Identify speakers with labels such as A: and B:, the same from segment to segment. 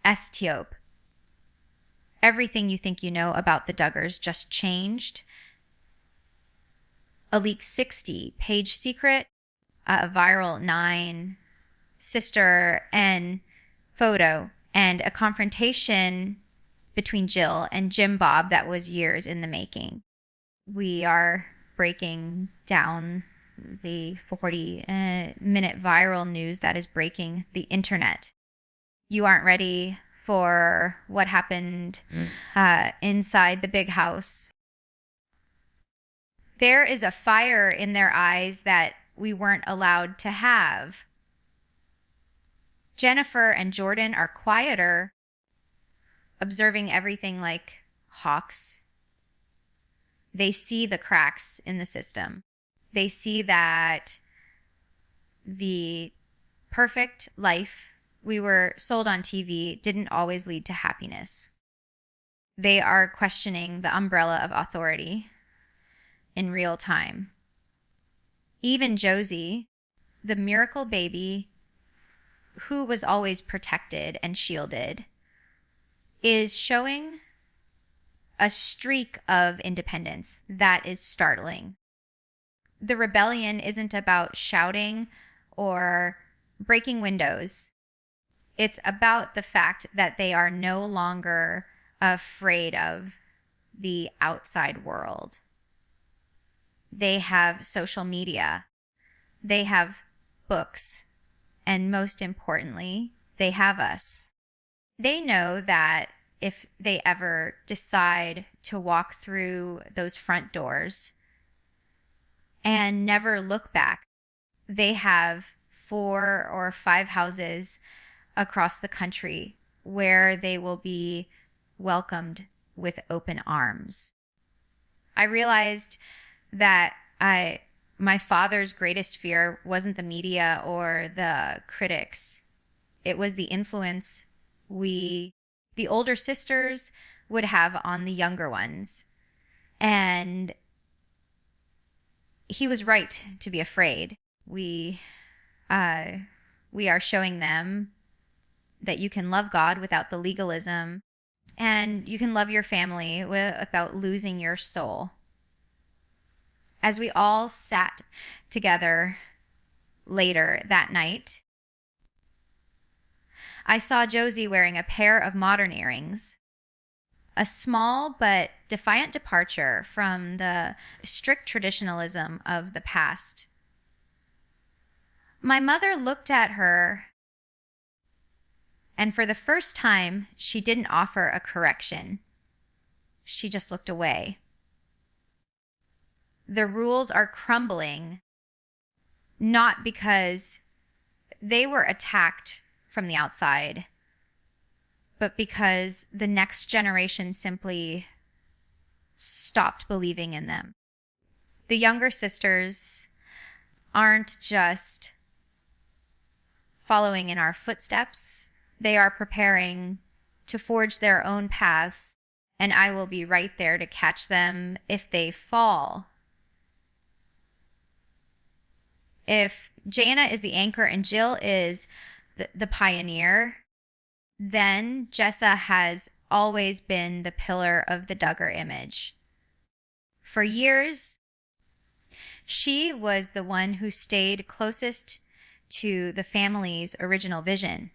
A: Estiope. Everything you think you know about the Duggars just changed. A leak 60, Page Secret, a viral 9, Sister and photo, and a confrontation between Jill and Jim Bob that was years in the making. We are breaking down the 40-minute viral news that is breaking the internet. You aren't ready for what happened inside the big house. There is a fire in their eyes that we weren't allowed to have. Jennifer and Jordan are quieter, observing everything like hawks. They see the cracks in the system. They see that the perfect life we were sold on TV didn't always lead to happiness. They are questioning the umbrella of authority in real time. Even Josie, the miracle baby who was always protected and shielded, is showing a streak of independence that is startling. The rebellion isn't about shouting or breaking windows. It's about the fact that they are no longer afraid of the outside world. They have social media. They have books. And most importantly, they have us. They know that if they ever decide to walk through those front doors and never look back, they have 4 or 5 houses across the country where they will be welcomed with open arms. I realized that my father's greatest fear wasn't the media or the critics. It was the influence the older sisters would have on the younger ones. And he was right to be afraid. We are showing them that you can love God without the legalism, and you can love your family without losing your soul. As we all sat together later that night, I saw Josie wearing a pair of modern earrings, a small but defiant departure from the strict traditionalism of the past. My mother looked at her, and for the first time, she didn't offer a correction. She just looked away. The rules are crumbling, not because they were attacked from the outside, but because the next generation simply stopped believing in them. The younger sisters aren't just following in our footsteps. They are preparing to forge their own paths, and I will be right there to catch them if they fall. If Jana is the anchor and Jill is the pioneer, then Jessa has always been the pillar of the Duggar image. For years, she was the one who stayed closest to the family's original vision.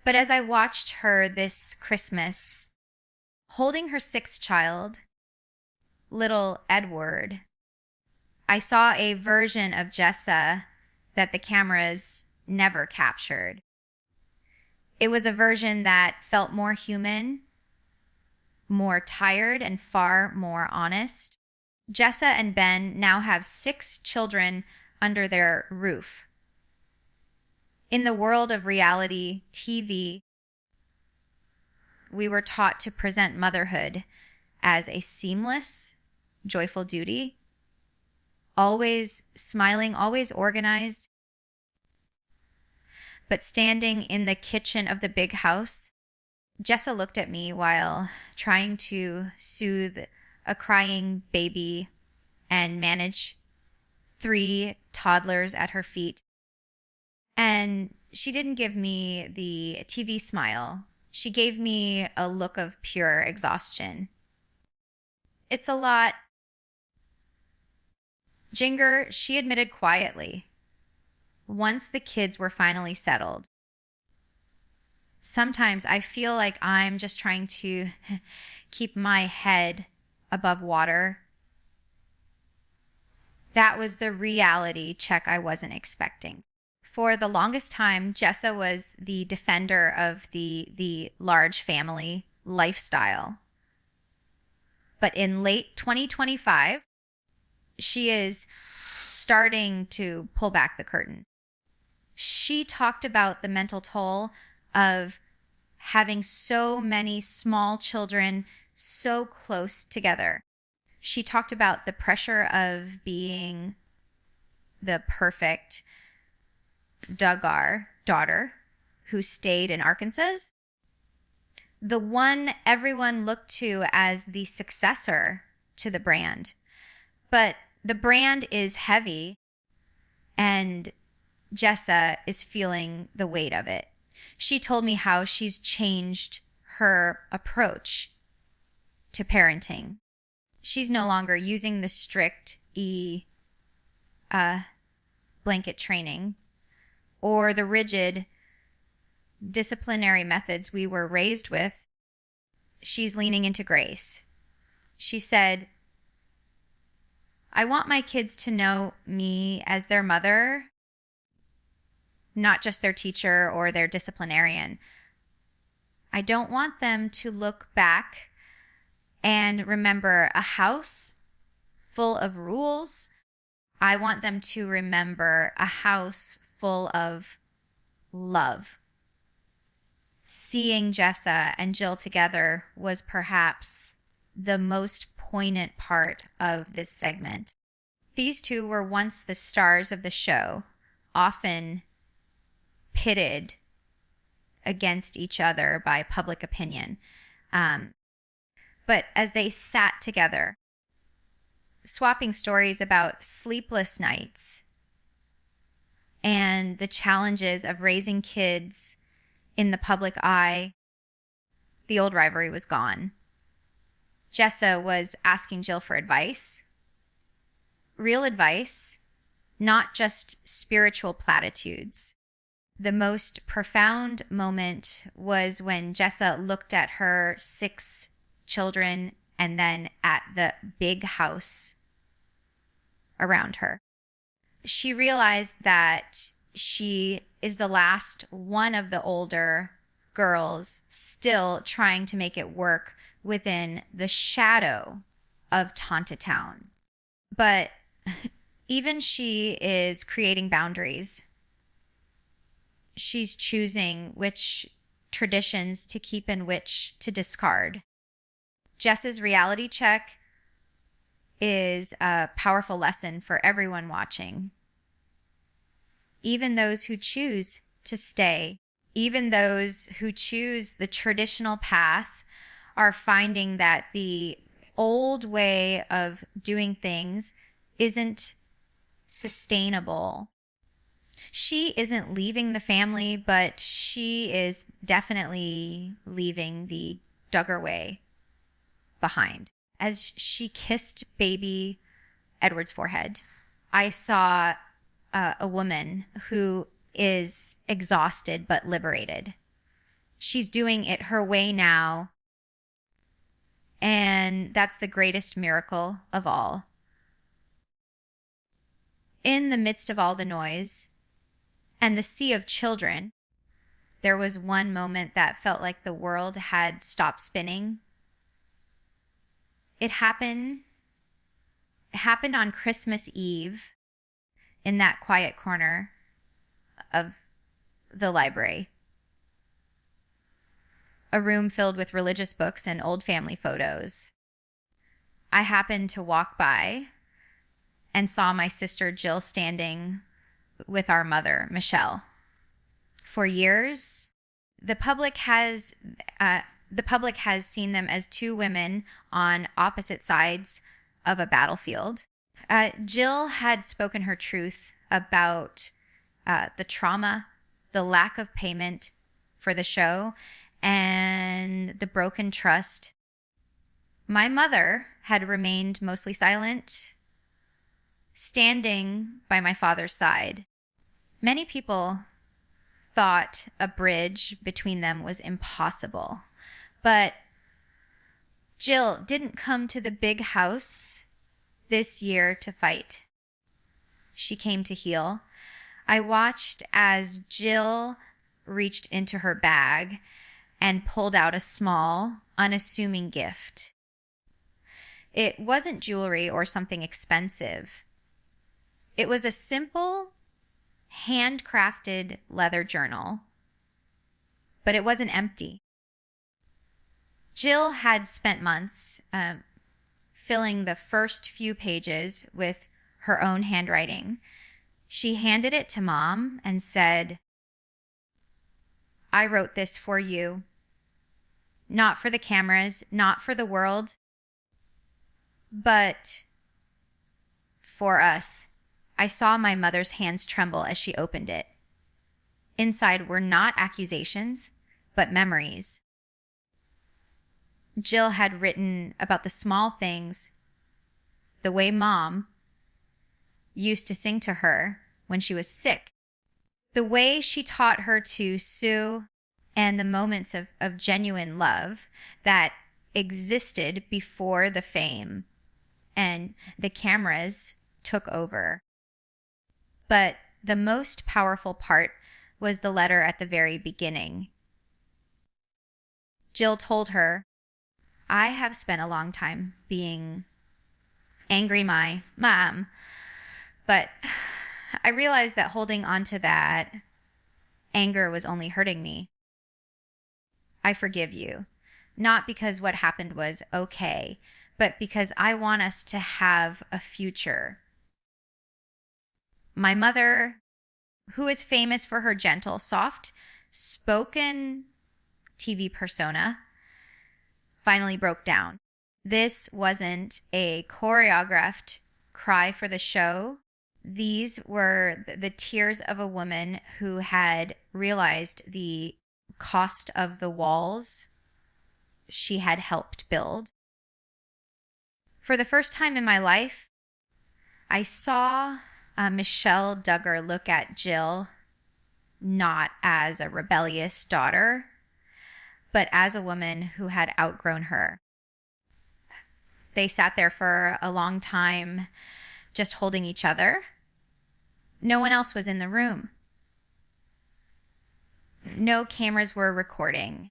A: But as I watched her this Christmas, holding her 6th child, little Edward, I saw a version of Jessa that the cameras never captured. It was a version that felt more human, more tired, and far more honest. Jessa and Ben now have 6 children under their roof. In the world of reality TV, we were taught to present motherhood as a seamless, joyful duty, always smiling, always organized. But standing in the kitchen of the big house, Jessa looked at me while trying to soothe a crying baby and manage 3 toddlers at her feet. And She didn't give me the TV smile. She gave me a look of pure exhaustion. It's a lot. Jinger, she admitted quietly, once the kids were finally settled, sometimes I feel like I'm just trying to keep my head above water. That was the reality check I wasn't expecting. For the longest time, Jessa was the defender of the large family lifestyle. But in late 2025, she is starting to pull back the curtain. She talked about the mental toll of having so many small children so close together. She talked about the pressure of being the perfect Duggar daughter who stayed in Arkansas, the one everyone looked to as the successor to the brand. But the brand is heavy, and Jessa is feeling the weight of it. She told me how she's changed her approach to parenting. She's no longer using the strict blanket training or the rigid disciplinary methods we were raised with. She's leaning into grace. She said, I want my kids to know me as their mother, not just their teacher or their disciplinarian. I don't want them to look back and remember a house full of rules. I want them to remember a house full of love. Seeing Jessa and Jill together was perhaps the most poignant part of this segment. These two were once the stars of the show, often pitted against each other by public opinion. But as they sat together, swapping stories about sleepless nights and the challenges of raising kids in the public eye, the old rivalry was gone. Jessa was asking Jill for advice, real advice, not just spiritual platitudes. The most profound moment was when Jessa looked at her 6 children and then at the big house around her. She realized that she is the last one of the older girls still trying to make it work within the shadow of Tontatown. But even she is creating boundaries. She's choosing which traditions to keep and which to discard. Jess's reality check is a powerful lesson for everyone watching. Even those who choose to stay, even those who choose the traditional path, are finding that the old way of doing things isn't sustainable. She isn't leaving the family, but she is definitely leaving the Duggar way behind. As she kissed baby Edward's forehead, I saw a woman who is exhausted but liberated. She's doing it her way now, and that's the greatest miracle of all. In the midst of all the noise and the sea of children, there was one moment that felt like the world had stopped spinning. It happened on Christmas Eve in that quiet corner of the library. A room filled with religious books and old family photos. I happened to walk by and saw my sister Jill standing with our mother, Michelle. For years, the public has seen them as 2 women on opposite sides of a battlefield. Jill had spoken her truth about the trauma, the lack of payment for the show, and the broken trust. My mother had remained mostly silent, standing by my father's side. Many people thought a bridge between them was impossible, but Jill didn't come to the big house this year to fight. She came to heal. I watched as Jill reached into her bag and pulled out a small, unassuming gift. It wasn't jewelry or something expensive. It was a simple, handcrafted leather journal, but it wasn't empty. Jill had spent months filling the first few pages with her own handwriting. She handed it to Mom and said, "I wrote this for you. Not for the cameras, not for the world, but for us." I saw my mother's hands tremble as she opened it. Inside were not accusations, but memories. Jill had written about the small things, the way Mom used to sing to her when she was sick, the way she taught her to sew, and the moments of genuine love that existed before the fame and the cameras took over. But the most powerful part was the letter at the very beginning. Jill told her, "I have spent a long time being angry, my mom, but I realized that holding on to that anger was only hurting me. I forgive you, not because what happened was okay, but because I want us to have a future." My mother, who is famous for her gentle, soft-spoken TV persona, finally broke down. This wasn't a choreographed cry for the show. These were the tears of a woman who had realized the cost of the walls she had helped build. For the first time in my life, I saw Michelle Duggar look at Jill not as a rebellious daughter, but as a woman who had outgrown her. They sat there for a long time, just holding each other. No one else was in the room. No cameras were recording.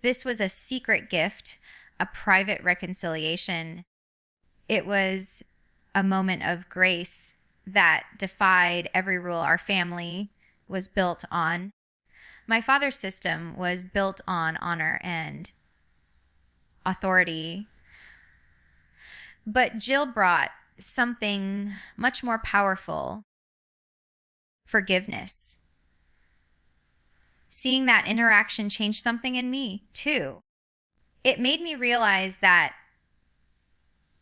A: This was a secret gift, a private reconciliation. It was a moment of grace that defied every rule our family was built on. My father's system was built on honor and authority. But Jill brought something much more powerful: forgiveness. Seeing that interaction changed something in me, too. It made me realize that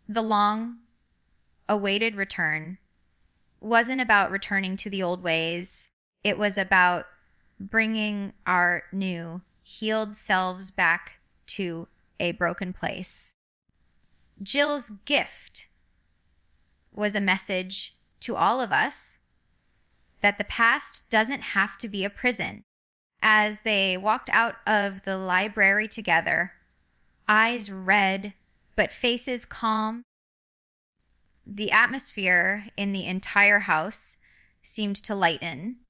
A: the long-awaited return wasn't about returning to the old ways. It was about bringing our new, healed selves back to a broken place. Jill's gift was a message to all of us that the past doesn't have to be a prison. As they walked out of the library together, eyes red but faces calm, the atmosphere in the entire house seemed to lighten.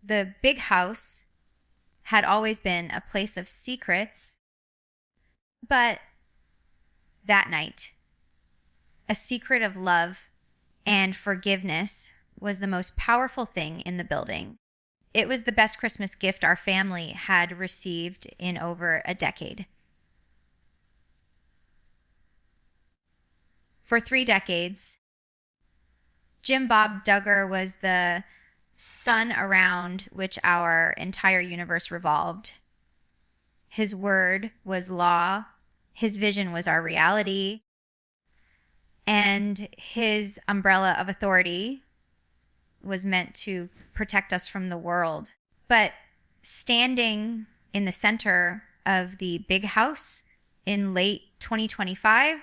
A: The big house had always been a place of secrets, but that night, a secret of love and forgiveness was the most powerful thing in the building. It was the best Christmas gift our family had received in over a decade. For 3 decades, Jim Bob Duggar was the sun around which our entire universe revolved. His word was law, his vision was our reality, and his umbrella of authority was meant to protect us from the world. But standing in the center of the big house in late 2025,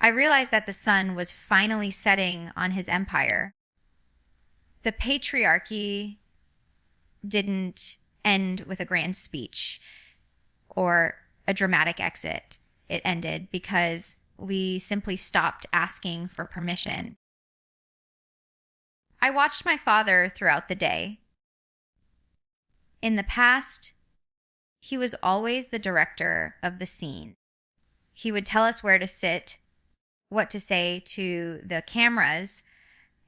A: I realized that the sun was finally setting on his empire. The patriarchy didn't end with a grand speech or a dramatic exit. It ended because we simply stopped asking for permission. I watched my father throughout the day. In the past, he was always the director of the scene. He would tell us where to sit, what to say to the cameras,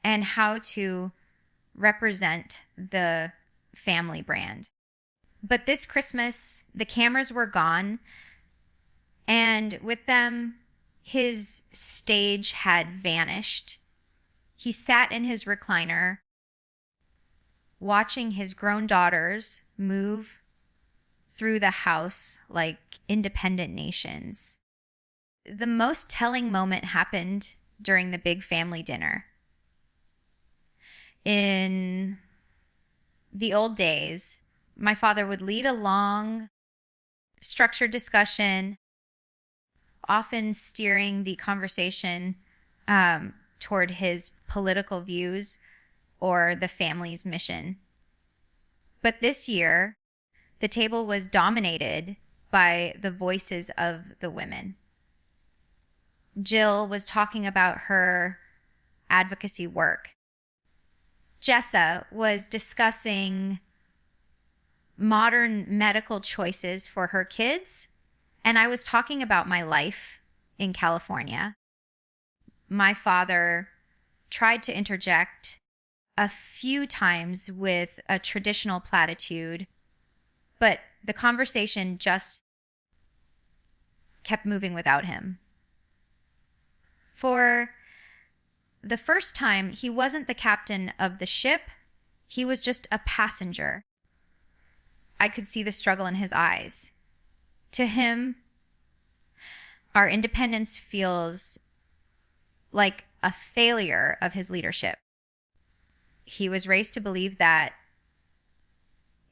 A: and how to represent the family brand. But this Christmas, the cameras were gone, and with them, his stage had vanished. He sat in his recliner, watching his grown daughters move through the house like independent nations. The most telling moment happened during the big family dinner. In the old days, my father would lead a long, structured discussion, often steering the conversation toward his political views or the family's mission. But this year, the table was dominated by the voices of the women. Jill was talking about her advocacy work. Jessa was discussing modern medical choices for her kids, and I was talking about my life in California. My father tried to interject a few times with a traditional platitude, but the conversation just kept moving without him. For the first time, he wasn't the captain of the ship. He was just a passenger. I could see the struggle in his eyes. To him, our independence feels like a failure of his leadership. He was raised to believe that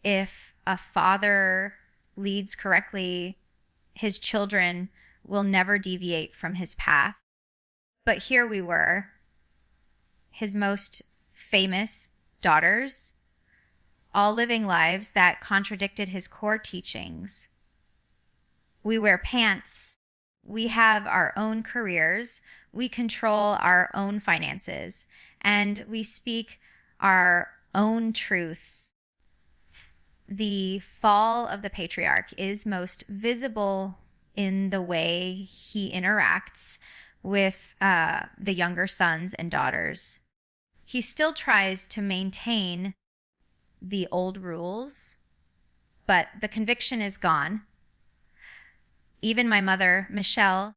A: if a father leads correctly, his children will never deviate from his path. But here we were, his most famous daughters, all living lives that contradicted his core teachings. We wear pants. We have our own careers. We control our own finances. And we speak our own truths. The fall of the patriarch is most visible in the way he interacts with the younger sons and daughters. He still tries to maintain the old rules, but the conviction is gone. Even my mother, Michelle,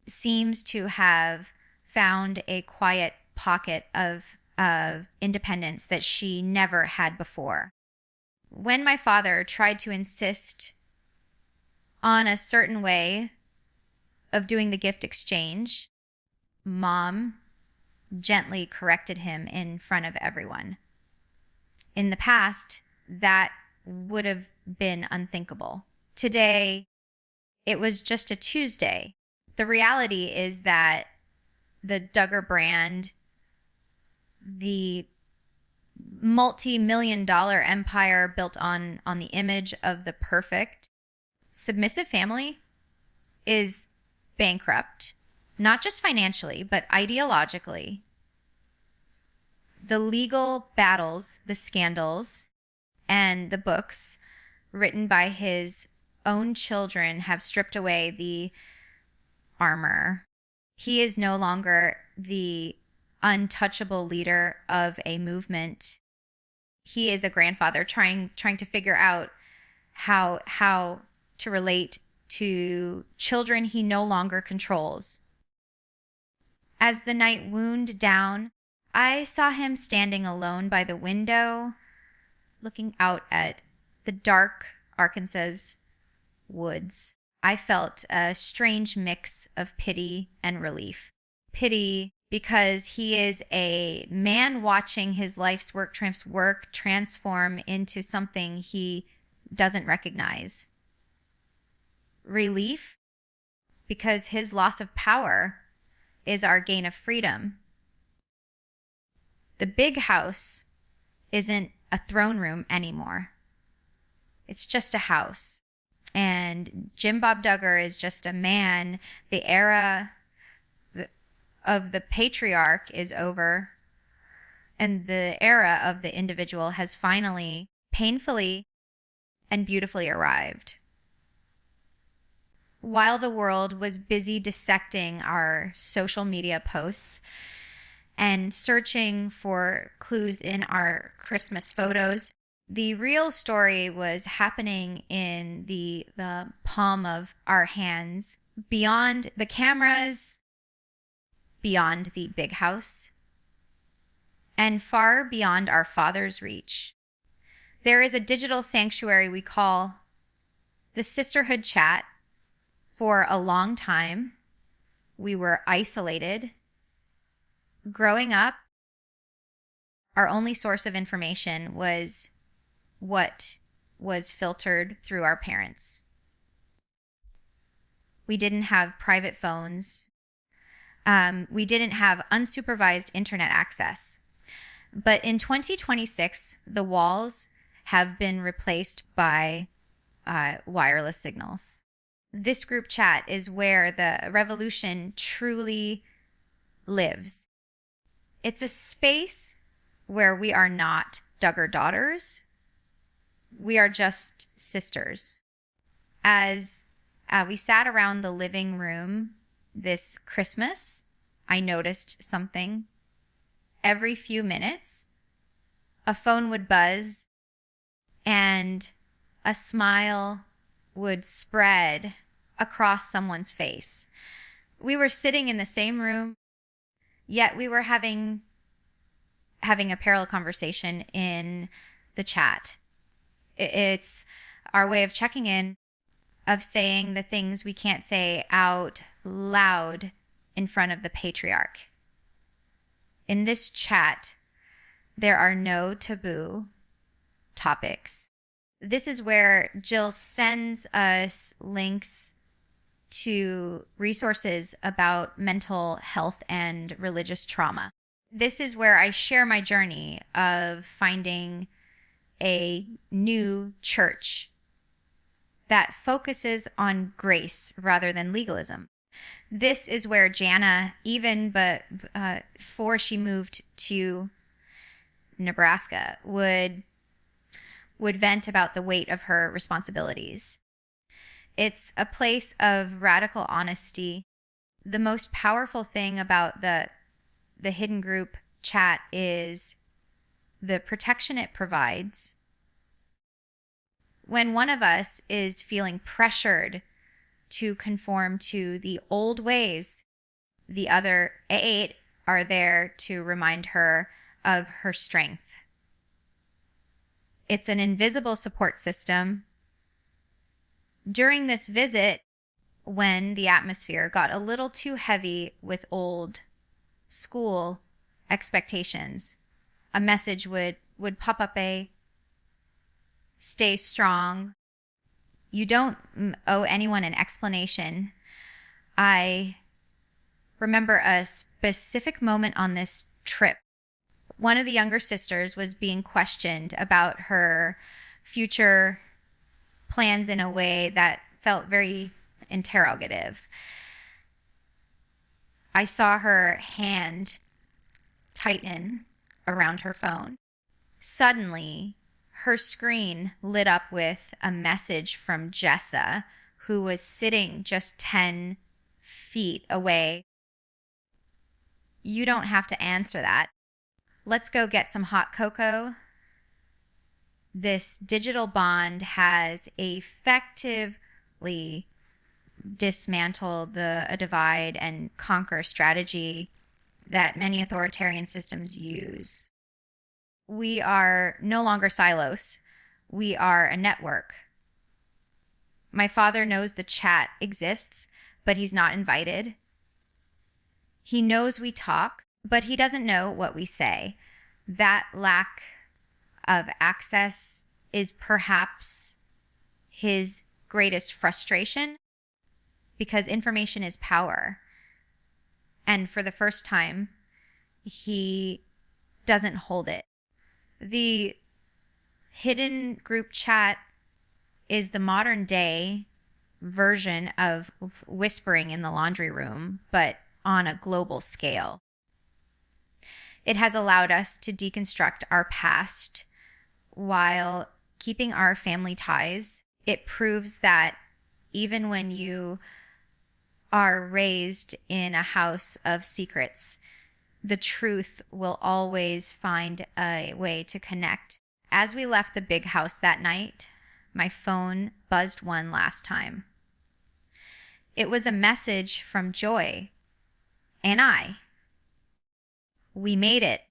A: seems to have found a quiet pocket of independence that she never had before. When my father tried to insist on a certain way of doing the gift exchange, Mom gently corrected him in front of everyone. In the past, that would have been unthinkable. Today, it was just a Tuesday. The reality is that the Duggar brand, the multi-million-dollar empire built on the image of the perfect submissive family, is bankrupt, not just financially, but ideologically. The legal battles, the scandals, and the books written by his own children have stripped away the armor. He is no longer the untouchable leader of a movement. He is a grandfather trying to figure out how to relate to children he no longer controls. As the night wound down, I saw him standing alone by the window, looking out at the dark Arkansas woods. I felt a strange mix of pity and relief. Pity because he is a man watching his life's work transform into something he doesn't recognize. Relief, because his loss of power is our gain of freedom. The big house isn't a throne room anymore. It's just a house. And Jim Bob Duggar is just a man. The era of the patriarch is over, and the era of the individual has finally, painfully and beautifully arrived. While the world was busy dissecting our social media posts and searching for clues in our Christmas photos, the real story was happening in the palm of our hands, beyond the cameras, beyond the big house, and far beyond our Father's reach. There is a digital sanctuary we call the Sisterhood Chat. For a long time, we were isolated. Growing up, our only source of information was what was filtered through our parents. We didn't have private phones. We didn't have unsupervised internet access. But in 2026, the walls have been replaced by wireless signals. This group chat is where the revolution truly lives. It's a space where we are not Duggar daughters. We are just sisters. As we sat around the living room this Christmas, I noticed something. Every few minutes, a phone would buzz and a smile would spread across someone's face. We were sitting in the same room, yet we were having a parallel conversation in the chat. It's our way of checking in, of saying the things we can't say out loud in front of the patriarch. In this chat, there are no taboo topics. This is where Jill sends us links to resources about mental health and religious trauma. This is where I share my journey of finding a new church that focuses on grace rather than legalism. This is where Jana, even before she moved to Nebraska, would vent about the weight of her responsibilities. It's a place of radical honesty. The most powerful thing about the hidden group chat is the protection it provides. When one of us is feeling pressured to conform to the old ways, the other 8 are there to remind her of her strength. It's an invisible support system. During this visit, when the atmosphere got a little too heavy with old school expectations, a message would pop up, stay strong. You don't owe anyone an explanation. I remember a specific moment on this trip. One of the younger sisters was being questioned about her future plans in a way that felt very interrogative. I saw her hand tighten around her phone. Suddenly, her screen lit up with a message from Jessa, who was sitting just 10 feet away. You don't have to answer that. Let's go get some hot cocoa. This digital bond has effectively dismantled a divide and conquer strategy that many authoritarian systems use. We are no longer silos. We are a network. My father knows the chat exists, but he's not invited. He knows we talk, but he doesn't know what we say. That lack of access is perhaps his greatest frustration, because information is power. And for the first time, he doesn't hold it. The hidden group chat is the modern day version of whispering in the laundry room, but on a global scale. It has allowed us to deconstruct our past while keeping our family ties. It proves that even when you are raised in a house of secrets, the truth will always find a way to connect. As we left the big house that night, my phone buzzed one last time. It was a message from Joy and I. We made it.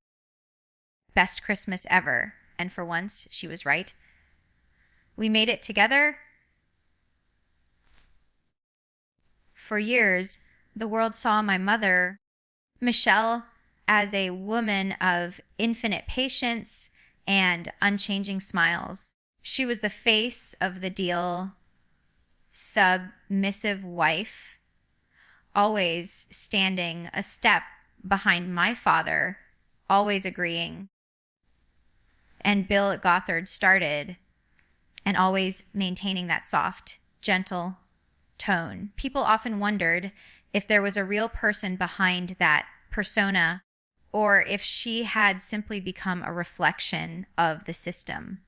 A: Best Christmas ever. And for once, she was right. We made it together. For years, the world saw my mother, Michelle, as a woman of infinite patience and unchanging smiles. She was the face of the deal, submissive wife, always standing a step behind my father, always agreeing. And Bill Gothard started, and always maintaining that soft, gentle tone. People often wondered if there was a real person behind that persona, or if she had simply become a reflection of the system.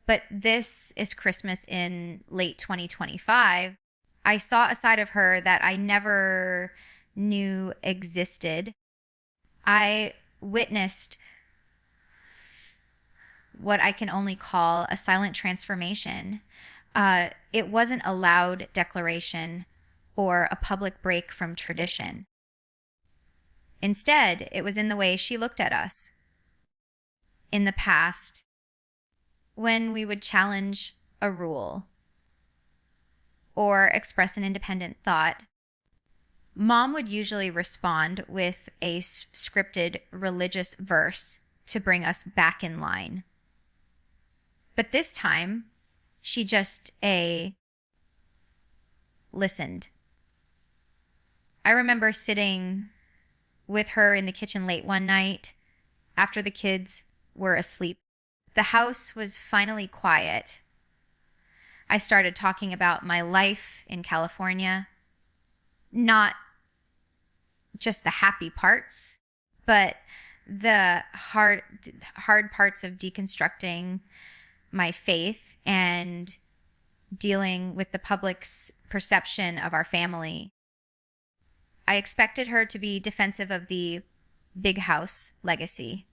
A: But this is Christmas in late 2025. I saw a side of her that I never knew existed. I witnessed what I can only call a silent transformation. It wasn't a loud declaration or a public break from tradition. Instead, it was in the way she looked at us. In the past, when we would challenge a rule or express an independent thought, Mom would usually respond with a scripted religious verse to bring us back in line. But this time, she just listened. I remember sitting with her in the kitchen late one night after the kids were asleep. The house was finally quiet. I started talking about my life in California, not just the happy parts, but the hard parts of deconstructing my faith and dealing with the public's perception of our family. I expected her to be defensive of the big house legacy.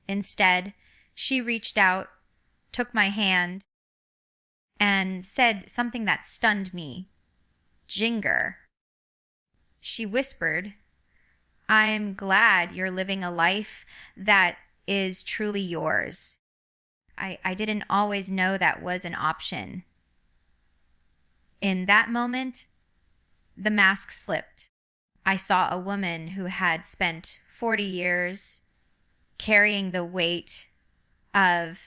A: Instead, she reached out, took my hand, and said something that stunned me. Jinger. She whispered, "I'm glad you're living a life that is truly yours." I didn't always know that was an option. In that moment, the mask slipped. I saw a woman who had spent 40 years carrying the weight of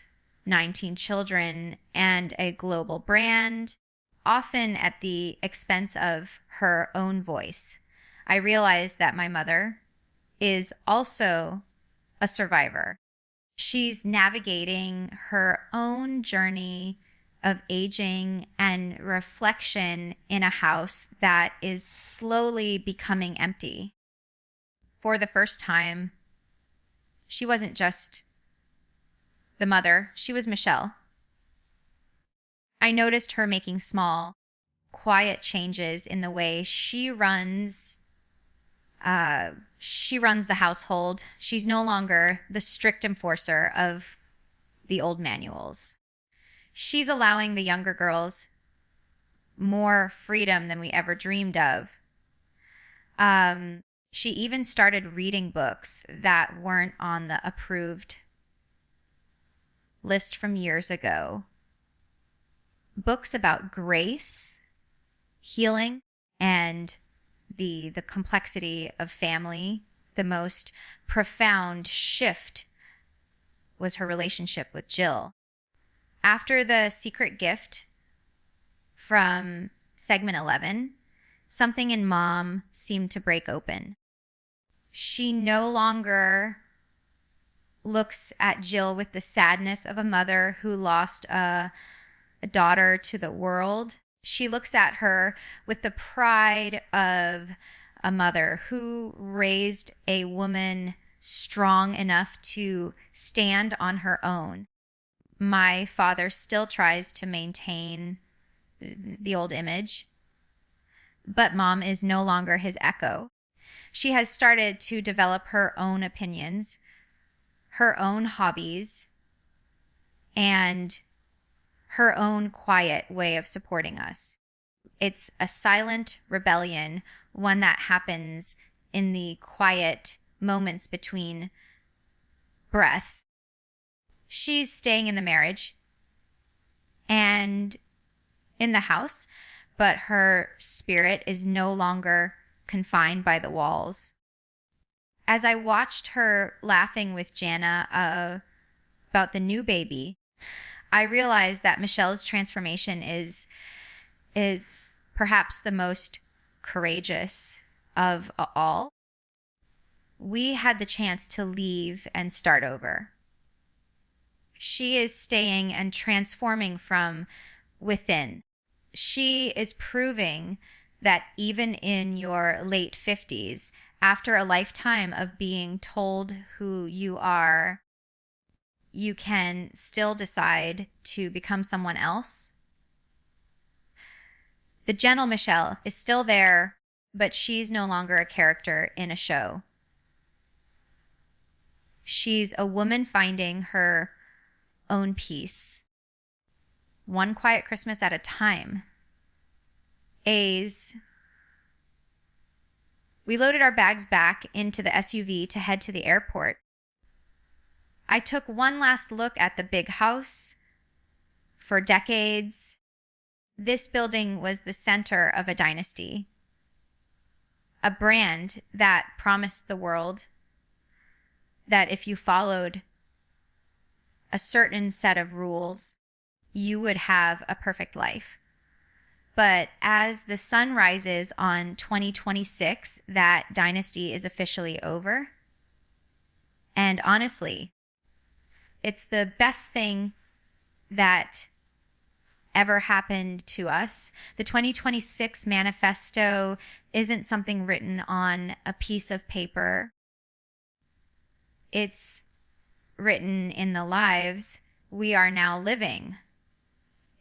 A: 19 children and a global brand, often at the expense of her own voice. I realized that my mother is also a survivor. She's navigating her own journey of aging and reflection in a house that is slowly becoming empty. For the first time, she wasn't just the mother, she was Michelle. I noticed her making small, quiet changes in the way she runs the household. She's no longer the strict enforcer of the old manuals. She's allowing the younger girls more freedom than we ever dreamed of. She even started reading books that weren't on the approved list from years ago. Books about grace, healing, and the complexity of family, the most profound shift was her relationship with Jill. After the secret gift from segment 11, something in Mom seemed to break open. She no longer looks at Jill with the sadness of a mother who lost a daughter to the world. She looks at her with the pride of a mother who raised a woman strong enough to stand on her own. My father still tries to maintain the old image, but Mom is no longer his echo. She has started to develop her own opinions, her own hobbies, and her own quiet way of supporting us. It's a silent rebellion, one that happens in the quiet moments between breaths. She's staying in the marriage and in the house, but her spirit is no longer confined by the walls. As I watched her laughing with Jana about the new baby, I realized that Michelle's transformation is perhaps the most courageous of all. We had the chance to leave and start over. She is staying and transforming from within. She is proving that even in your late 50s, after a lifetime of being told who you are, you can still decide to become someone else. The gentle Michelle is still there, but she's no longer a character in a show. She's a woman finding her own peace, one quiet Christmas at a time. We loaded our bags back into the SUV to head to the airport. I took one last look at the big house. For decades, this building was the center of a dynasty, a brand that promised the world that if you followed a certain set of rules, you would have a perfect life. But as the sun rises on 2026, that dynasty is officially over. And honestly, it's the best thing that ever happened to us. The 2026 manifesto isn't something written on a piece of paper. It's written in the lives we are now living.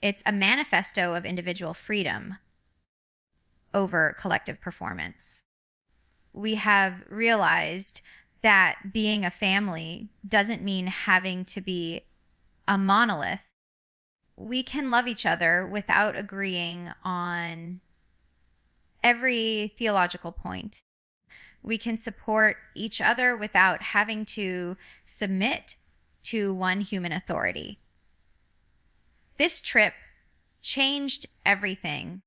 A: It's a manifesto of individual freedom over collective performance. We have realized that being a family doesn't mean having to be a monolith. We can love each other without agreeing on every theological point. We can support each other without having to submit to one human authority. This trip changed everything.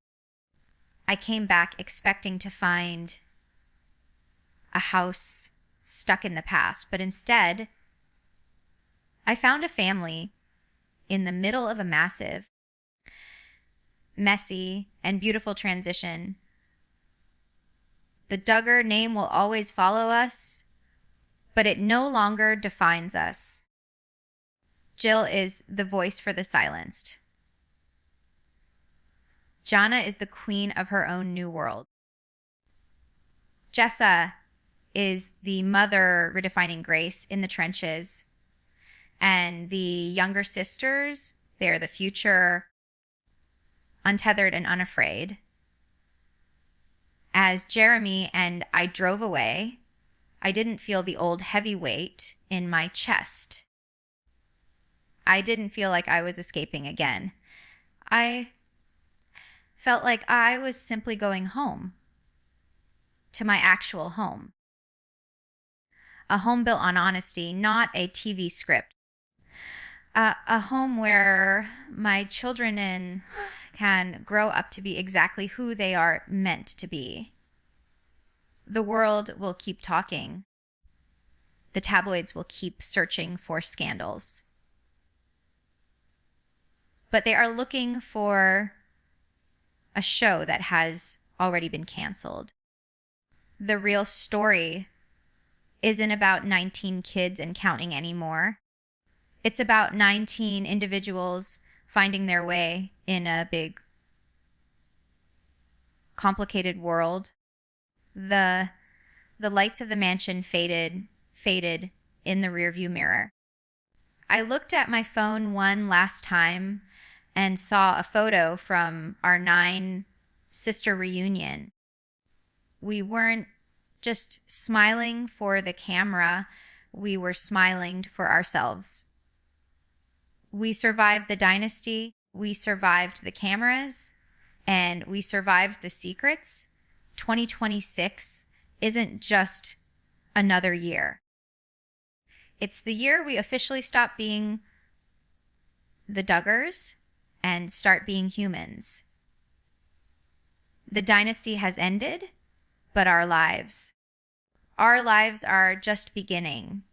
A: I came back expecting to find a house stuck in the past, but instead, I found a family in the middle of a massive, messy, and beautiful transition. The Duggar name will always follow us, but it no longer defines us. Jill is the voice for the silenced. Jana is the queen of her own new world. Jessa is the mother redefining grace in the trenches. And the younger sisters, they're the future, untethered and unafraid. As Jeremy and I drove away, I didn't feel the old heavy weight in my chest. I didn't feel like I was escaping again. I felt like I was simply going home, to my actual home. A home built on honesty, not a TV script. A home where my children can grow up to be exactly who they are meant to be. The world will keep talking. The tabloids will keep searching for scandals. But they are looking for a show that has already been canceled. The real story isn't about 19 kids and counting anymore. It's about 19 individuals finding their way in a big, complicated world. The lights of the mansion faded in the rearview mirror. I looked at my phone one last time and saw a photo from our 9-sister reunion. We weren't just smiling for the camera, we were smiling for ourselves. We survived the dynasty, we survived the cameras, and we survived the secrets. 2026 isn't just another year. It's the year we officially stop being the Duggars and start being humans. The dynasty has ended, but our lives are just beginning.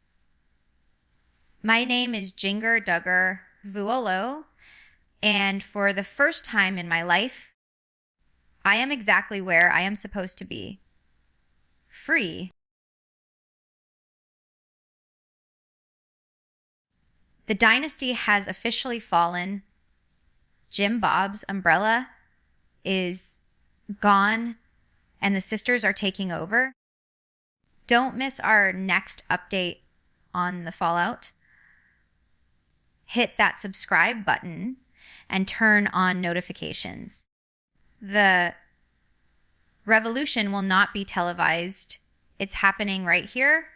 A: My name is Duggar Vuolo, and for the first time in my life, I am exactly where I am supposed to be. Free. The dynasty has officially fallen. Jim Bob's umbrella is gone, and the sisters are taking over. Don't miss our next update on the fallout. Hit that subscribe button and turn on notifications. The revolution will not be televised. It's happening right here,